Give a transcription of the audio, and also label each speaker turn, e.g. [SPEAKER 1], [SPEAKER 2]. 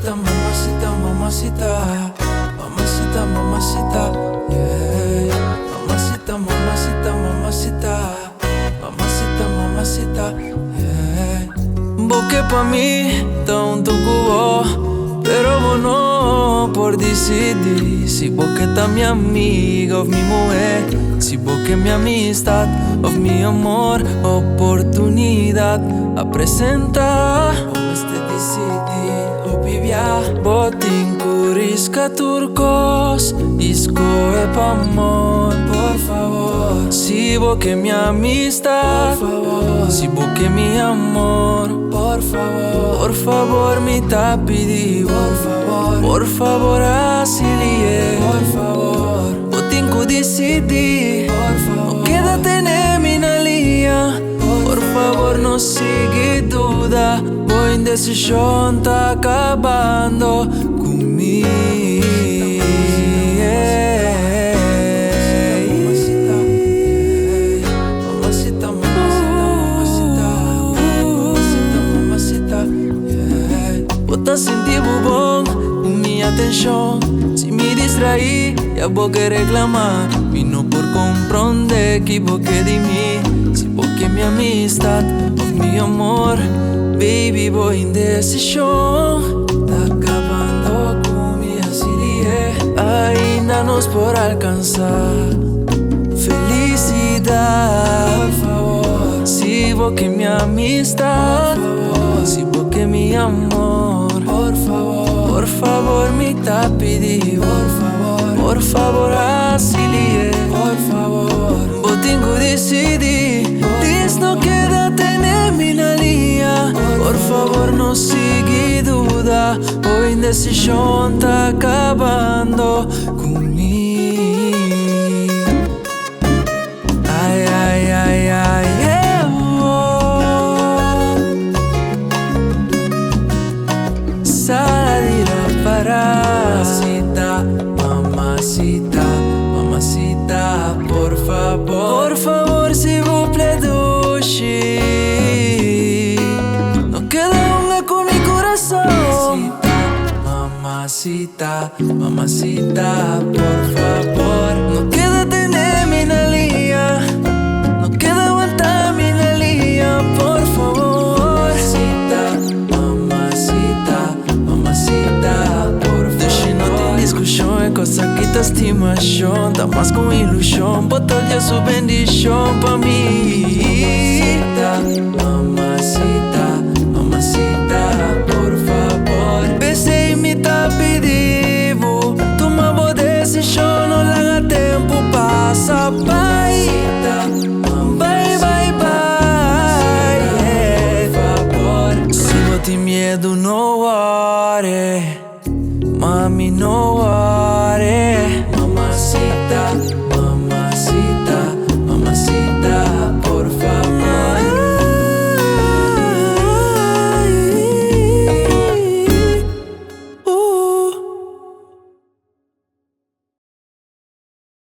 [SPEAKER 1] Mamacita, mamacita, mamacita. Mamacita, mamacita, yeah. Mamacita, mamacita, mamacita. Mamacita, mamacita, yeah. Boque pa mí, tanto cubo, pero vos no por decidir. Si vos que tá minha amiga ou minha mulher, si vos que minha amistad ou mi amor, oportunidade apresentar. Vamos te decidir ou vivia. Botin curisca turcos, escoe pa amor, por favor. Si vos que minha amistad, por favor. Si vos que mi amor, por favor. Por favor, me tá pedindo, por favor, asilie, por favor. Botin cu decidir, por favor. No quédate en minha linha, por favor, no sigue duda. Boa indecisão tá acabando comigo. Mamacita, mamacita, mamacita, yeah. Bota sentido bom, minha atenção. Se me distrair, já vou querer reclamar. Vino por compreender que vos que de mim. Se vos que minha amistad ou mi amor, baby, boa indecisão tá acabando com minha serie. Ainda nos por alcançar felicidade, por favor. Se vos que minha amistad, por favor. Se vos que mi amor, por favor. Por favor, me tá pedindo, por favor, asilie, por favor. Vos tengo decidir, diz no quédate en minha linha. Por favor, no sigue duda. O indecisão tá acabando comigo. Ai, ai, ai, ai, Saladira parasita. Mamacita, mamacita, por favor. Por favor, s'il vous plaît, douche. No queda una con mi corazón. Mamacita, mamacita, por favor. No quédate en minha linha. No queda aguantar minha linha, por favor. Mamacita, mamacita, por favor. Deixe não tem discussão, é coisa que te estimação. Tá mais com ilusão, bota já sua bendição pra mim. Mamacita, mamacita, por favor. Pensei me tá pedindo, toma boa decisão, não larga tempo, passa, bye. Bye, bye, bye, yeah. Se não tem medo, não worry. Mami, no worry. Mamacita.